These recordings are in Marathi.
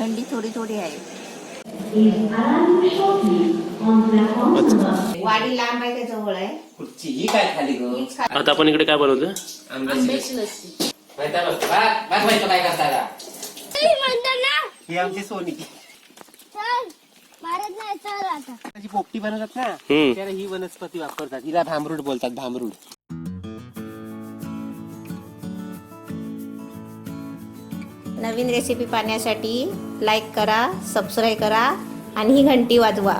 थंडी थोडी थोडी आहे. वाडी लांब आहे का जवळ आहे? कुठची ही काय खाली ग? आता आपण इकडे काय बनवतोय? आंब्याची लस्सी. काय करता? ही आमची सोनी जी पोपटी बनवतात ना त्याला ही वनस्पती वापरतात. हिला भांबरूड बोलतात. भांबरूड. नवीन रेसिपी पाहण्यासाठी लाईक करा, सबस्क्राईब करा आणि ही घंटी वाजवा.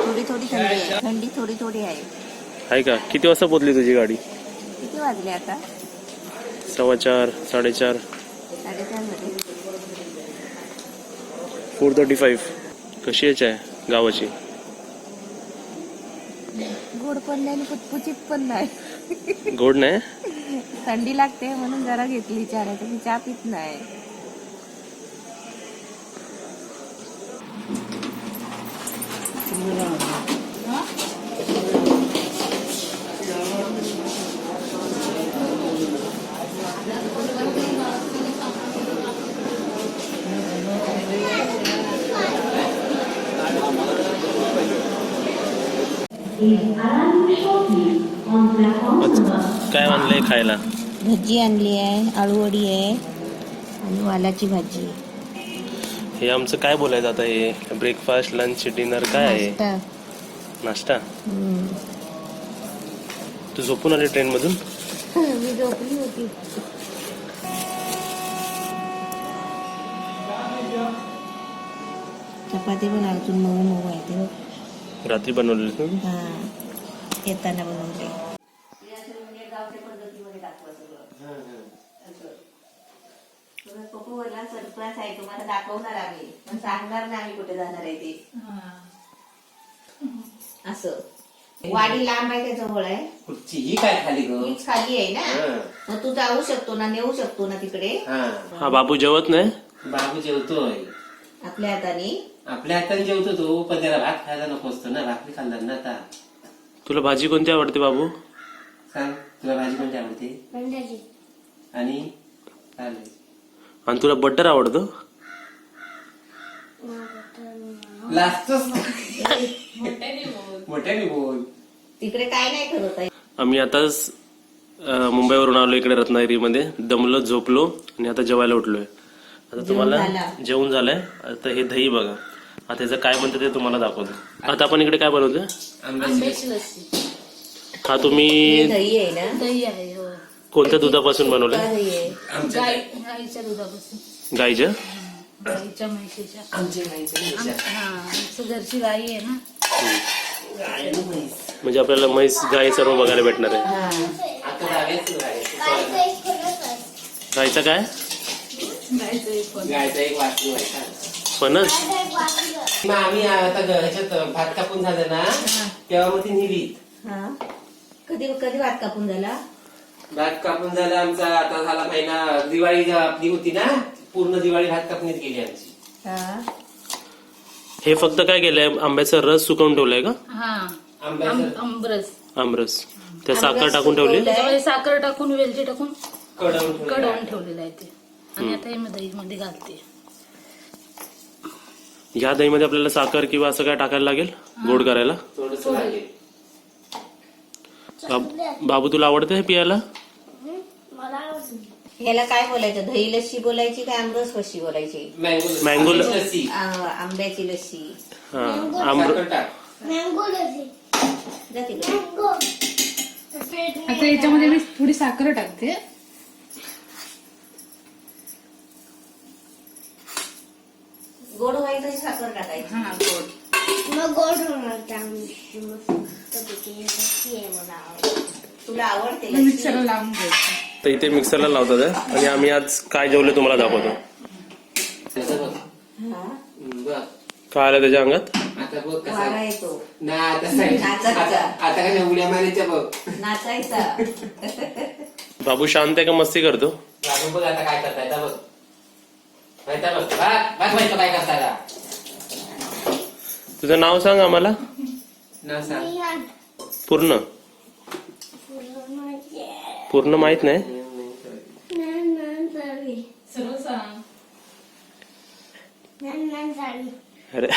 थोडी थोडी थंडी आहे. थंडी थोडी थोडी आहे का? किती वाजता पोहोचली तुझी गाडी? किती वाजले आता? 4:15, 4:30, 4:30 मध्ये. 4:35. कशी आहे चाय गावाची? गोड पण नाही आणि पुचपुचित पण नाही. गोड नाही? थंडी लागते म्हणून जरा घेतली चहा. नाही तर मी चहा पित नाही. काय आणलंय खायला? भजी आणली आहे, आळूवडी आहे आणि वालाची भाजी. हे आमचं काय बोलायचं आता? हे ब्रेकफास्ट, लंच, डिनर काय आहे? नाश्ता. तू झोपून आली ट्रेन मधून? मी झोपली होती. चपाती पण अजून मऊ मऊ आहे ते. रात्री बनवलेली तू? हा, येताना बनवले. सरप्राईज आहे तुम्हाला दाखवणार आम्ही, पण सांगणार नाही आम्ही कुठे जाणार आहे ते. असं वाडी लांब आहे का जवळ आहे? कुठची ही काय खाली ग? हीच खाली आहे ना. मग तू जाऊ शकतो ना, नेऊ शकतो ना तिकडे. हा बाबू जेवत नाही? बाबू जेवतोय आपल्या हाताने. आपल्या हाताने जेवतो तो, पण त्याला भात खायला नको असतो ना. भाकरी खाल्ला ना आता. तुला भाजी कोणती आवडते बाबू? सांग, तुला भाजी कोणती आवडते? भेंड्याची. आणि चालेल. आणि तुला बटर आवडतं? लास्टच मोठ्याने बोल. तिकडे काय नाही करत आहे. आम्ही आताच मुंबईवरून आलो इकडे रत्नागिरीमध्ये. दमलो, झोपलो आणि आता जेवायला उठलोय. आता तुम्हाला जेवण झालंय. आता हे दही बघा. आता त्याचं काय म्हणतं ते तुम्हाला दाखवतो. आता आपण इकडे काय बनवतोय? आंब्याची लस्सी. हा तुम्ही दही आहे ना? दही आहे. हो. कोणत्या दुधापासून बनवलंय? दही आहे. गाईच्या दुधापासून. गाईच्या? गाईच्या म्हैशीच्या. आमच्या गाईचं हा, आमचं घरची गाई आहे ना. म्हणजे आपल्याला म्हैस गाई सर्व बघायला भेटणार आहे. आता जावेच गाईचा काय? गायचा एक वासरू व्हायचा. फणस? मग आम्ही आता ह्याच्यात भात कापून झालं ना तेव्हा मग ती निघीत. कधी कधी भात कापून झाला? भात कापून झाला आमचा. आता झाला महिना. दिवाळी आपली होती ना, पूर्ण दिवाळी भात कापणीत गेली आमची. हे फक्त काय केलंय? आंब्याचा रस सुकवून ठेवलाय का? हा, आमरस. आमरस. त्या साखर टाकून ठेवली? त्याच्यामध्ये साखर टाकून, वेलची टाकून कडवून ठेवलेलं आहे ते. आणि आता हे मी दही मध्ये घालते. ह्या दहीमध्ये आपल्याला साखर किंवा असं काय टाकायला लागेल गोड करायला? थोडस लागेल. बाबू तुला आवडतं हे पियाला? याला काय बोलायचं? दही लस्सी बोलायची का आमरस लस्सी बोलायची? मँगो लस्सी. आंब्याची लस्सी. जा तिकडे. आता याच्यामध्ये मी थोडी साखर टाकते. गोड व्हायचं साखर टाकायची. हा, गोड. मग गोड होणार तुला आवडते मिक्सरला लावून घ्यायचं. तर इथे मिक्सरला लावतात आणि आम्ही आज काय जेवले तुम्हाला दाखवतो. काय आलं त्याच्या अंगात? आता बघ कसा वारा येतो ना आता आता काय नाही उड्या मारायच्या बघ. नाचायचा. बाबू शांत आहे का मस्ती करतो? बाबू बघ आता काय करताय बघ. माहिती बघ बघ माहिती काय करताय का. तुझं नाव सांग आम्हाला ना सांग. पूर्ण पूर्ण माहित नाही. सर्व सांग. अरे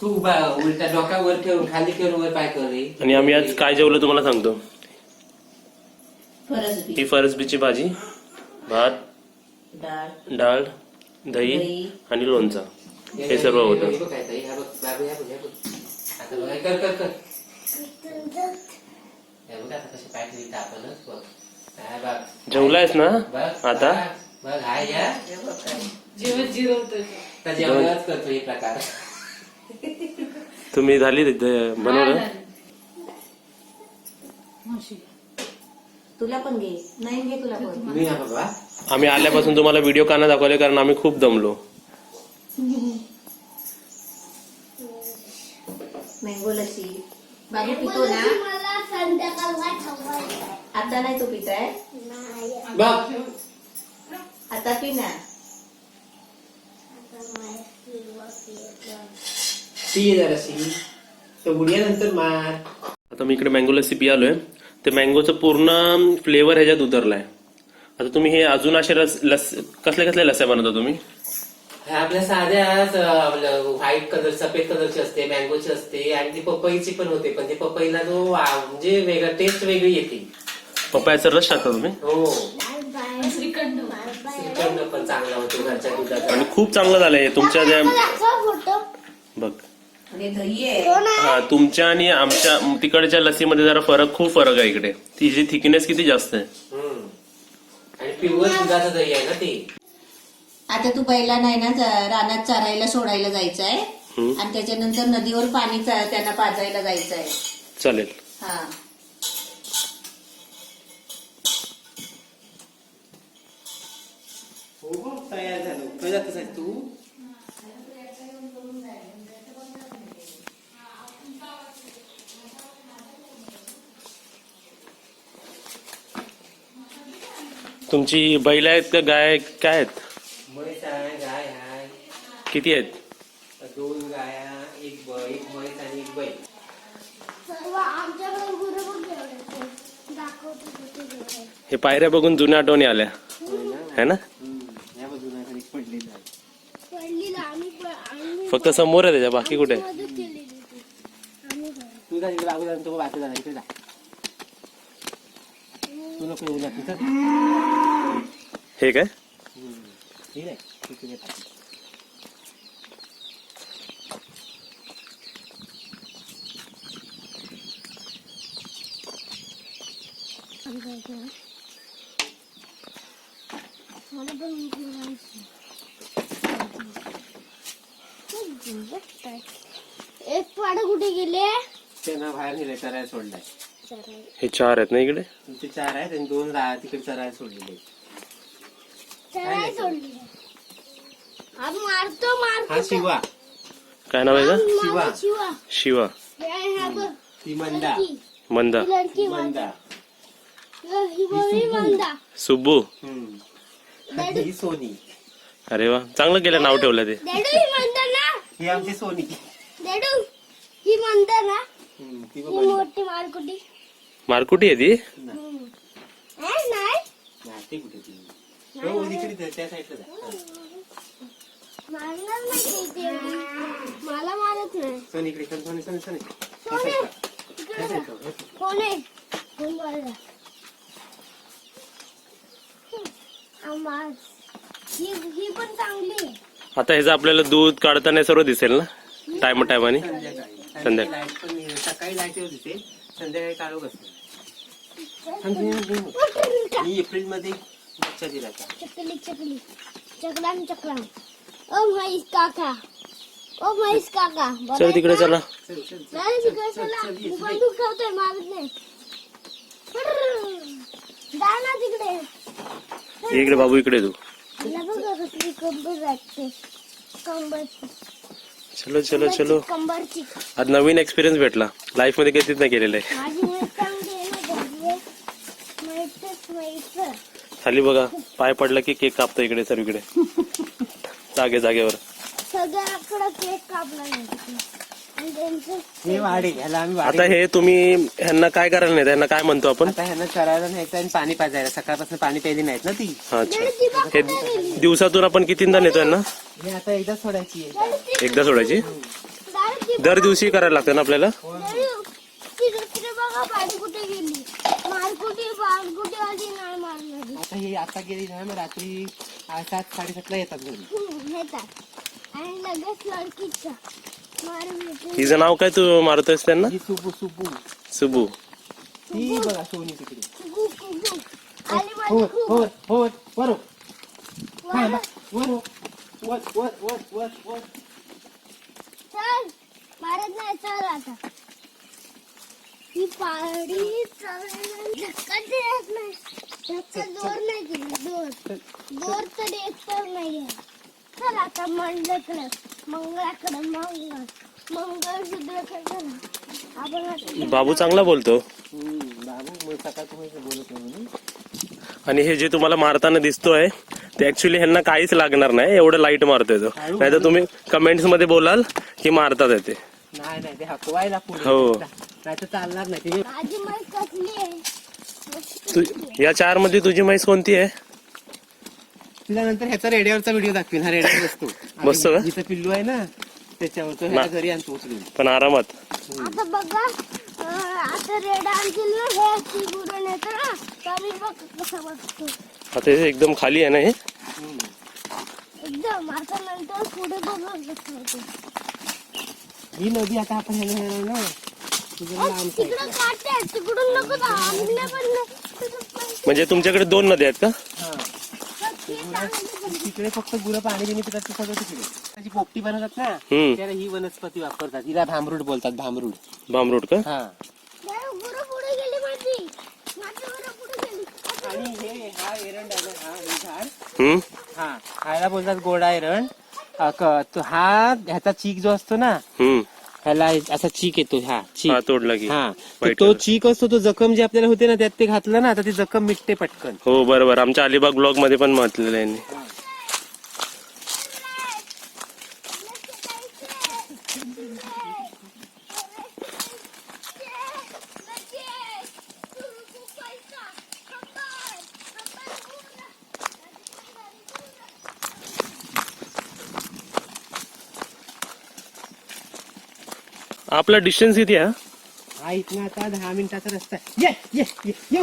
तू उलटा डोका वर ठेवून खाली ठेवून वर पाय कर रे. आणि आम्ही आज काय जेवलो तुम्हाला सांगतो. फरसबी, ही फरसबीची भाजी, भात, डाळ, डाळ, दही दही आणि लोणचा हे सर्व होतं. हे बघ काय ताई, हा बघ बाबू हे बघ हे बघ. आता बघ हे कर कर कर. हे बघ आता कसे पाय ठेवली आपणच बघ. हा बघ जेवलायस ना बघ आता? बघ हाय या जेवण जिरवतोय. तर जेवणच करतो हे प्रकार. तुम्ही झाली बनवलं? मावशी. तुला पण घे. नाही घे तुला पण. मी हा बाबा आम्ही आल्यापासून तुम्हाला व्हिडिओ का नाही दाखवले कारण आम्ही खूप दमलो. मँगो लस्सी बाबू पितो ना. आता नाही तो पिताय. बघ आता पी ना. सी जराशी तर उड्यानंतर मार. आता मी इकडे मँगो लस्सी पियालोय. ते मँगोचं पूर्ण फ्लेवर ह्याच्यात उतरलाय. आता तुम्ही हे अजून असे कसल्या कसल्या लस्या बनवता तुम्ही? ह्या आपल्या साध्या व्हाईट कलर सफेद कलरची असते, मँगोची असते आणि ती पपईची पण होते. पण ते पपईला जो म्हणजे वेगळा टेस्ट वेगळी येते. पपयाचा रस टाकता तुम्ही? हो श्रीखंड. श्रीखंड पण चांगला होतो घरच्या दुधाचा. आणि खूप चांगलं झालंय तुमच्या त्या बघ. आणि दही आहे. हा तुमच्या आणि आमच्या तिकडच्या लस्सीमध्ये जरा खूप फरक आहे. इकडे तिची थिकनेस किती जास्त आहे. आणि प्युअर दुधाचं दही आहे ना ते. आता तू पहिला नाही ना रानात चारायला सोडायला जायचं आहे. आणि त्याच्यानंतर नदीवर पाणी त्यांना पाजायला जायचं आहे. चालेल. हा हो तयार झालं. काय जातच आहे तू. तुमची बैल आहेत का गाय काय आहेत? म्हैस आहे, गाय आहे. किती आहेत? 2 गाया, एक म्हैस आणि एक बैल. हे पायऱ्या बघून जुन्या आठवणी आल्या है ना. या बाजूला एक पडलेलं आहे. फक्त समोर आहे त्याच्या बाकी कुठे? तू जा इकडे बाजूला तो वाटत झाला इकडे जा. तू नको येऊ ना तिथं. हे काय ठीक आहे ठीक आहे. एक पाडा कुठे गेले? त्यांना बाहेर नेलंय चरायला सोडलाय. हे 4 आहेत ना इकडे. तुमचे 4 आहेत आणि 2 तिकडे चरायला सोडलेले. चराय सोडली. अब मारतो हा शिवा. काय नाव आहे का? शिवा. शिवा. शिवा. हे हा बघ. ती मंदा. मंदा. ही लड़की मंदा. ही बोली मंदा. सुब्बू. आणि ही सोनी. अरे वा चांगलं केलं नाव ठेवलं ते. डॅडू ही मंदा ना. ही आमची सोनी. डॅडू ही मंदा ना. ती ही मोठी मारकुटी. मारकुटी आहे ती. नाही ती कुठे ती. हो तिकडे त्या साईडला जा. मारणार नाही ते. मला मारत नाही. सोनी इकडे चल. सोनी सोनी सोनी. कोण आहे? कोण मारला? ही पण चांगली आहे. आता ह्याचं आपल्याला दूध काढताना सर्व दिसेल ना टायमाने. संध्याकाळी पण सकाळी लाईट दिसे संध्याकाळी काढू कसं. मी एप्रिल मध्ये बच्चा दिला. चकली चकलाम. ओ महेश काका. चल तिकडे चला. नाही तिकडे चला. मी बंदूक ठेवतोय मारत नाही. जा ना तिकडे. इकडे बाबू इकडे तू. मला बघा कसली कंबर लागते. कंबर चलो चलो चलो. कंबरची आज नवीन एक्सपिरियन्स भेटला. लाईफ मध्ये कधीच नाही केलेलं आहे. माझी मैत्र खाली बघा, पाय पडला की केक कापतो इकडे सर्वीकडे. जागेवर. सगळ्याकडे केक कापला नाही आणि त्यांचं हे वाढे ह्याला आम्ही आता हे तुम्ही ह्यांना काय करायला नाही, ह्यांना काय म्हणतो आपण? आता ह्यांना चरायला न्यायचं आणि पाणी पाजायला. सकाळपासून पाणी प्यायली नाहीत ना ती. अच्छा. हे दिवसातून आपण कितींदा नेतो यांना? हे आता एकदा सोडायची आहे. एकदा सोडायची? दर दिवशी करायला लागतं ना आपल्याला? दुसरे बघा पाणी कुठे गेली मारकुटी आली नाही मारणारी आता हे आता गेली ना मग रात्री 7-7:30 येतात घरी. येतात आणि लगेच लडकीचा मारून हिचं नाव काय तू मारतोयस त्यांना? ही सुबू सुबू. ती बघा सोनी तिकडे. आली माझी हो खूप हो हो वर वर. चल मारत नाही चल आता ही पाडी चालायला धक्का देत नाही धक्का जोर नाही केली जोर तर एक तर नाही चल आता मंडळकडे मंगळसूत्रकडे चला आपण आता बाबू चांगला बोलतो. बाबू सकाळचं बोलत नाही म्हणून. आणि हे जे तुम्हाला मारताना दिसतोय ते ऍक्च्युली ह्यांना काहीच लागणार नाही, एवढं लाईट मारतोय तो. नाही तर तुम्ही कमेंट्स मध्ये बोलाल की मारतात येते. नाही ते हकवायला पुढे. हो. नाही तर चालणार नाही. ते माझी माई कसली आहे या 4 मध्ये तुझी म्हैस कोणती आहे? तुला नंतर ह्याचा रेडिओवरचा व्हिडिओ दाखवेन. हा रेडिओ बसतो. बसतो का? जिथं पिल्लू आहे ना त्याच्यावर तो ह्याच्या घरी आणतो उचलून. पण आरामात. आता बघा आता रेडा आणतील ना हे अशी गुरण येतं ना तर बघ कसं बघतो आता हे एकदम खाली आहे ना हे? एकदम आता नंतर पुढे बघत बसतो ही नदी आता आपण ह्याला येणार ना तुझं लांब तिकडं काढते तिकडून नको आणले पण म्हणजे तुमच्याकडे 2 नद्या आहेत का? तिकडे फक्त गुरं पाणी देणे पितात ते सगळं तिकडे. त्याची पोपटी बनवतात ना हम्म. त्याला ही वनस्पती वापरतात. हिला भांबरूड बोलतात. भामरूड का? हा. गुरं पुढे गेली माझी गुरं पुढे गेली आणि हे हा एरंड आहे ना, हा हे झाड हम्म. हा ह्याला बोलतात गोडा एरंड. तो हा ह्याचा चीक जो असतो ना हम्म. ह्याला असा चीक येतो. हा चीक. हा तोडला की. हा तर वाईट तो कलर. चीक असतो तो जखम जे आपल्याला होते ना त्यात ते घातलं ना तर ती जखम मिटते पटकन. हो बरोबर, आमच्या अलिबाग ब्लॉग मध्ये पण म्हटलेलं आहे यांनी. आपला डिस्टन्स किती आहे? हा इथनं आता 10 मिनिटाचा रस्ता आहे. ये ये ये ये ये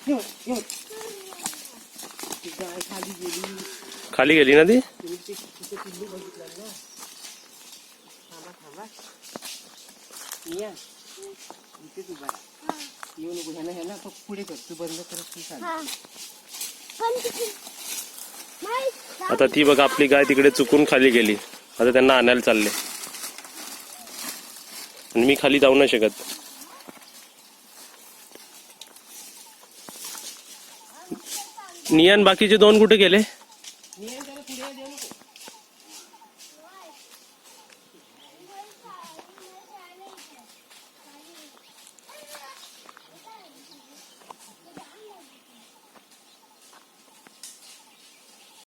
ये ये. ती गाय खाली गेली. खाली गेली ना ती? तुम्ही तिथे पिल्लू बघितलं ना. थांबा या इथे तू बघा. येऊ नको ह्याला तो पुढे कर. तू बंद करत तू चाल. हा पण माई आता ती बघा आपली गाय तिकडे चुकून खाली गेली. आता त्यांना आणायला चालले आणि मी खाली जाऊ नाही शकत. नियान बाकीचे 2 कुठे गेले?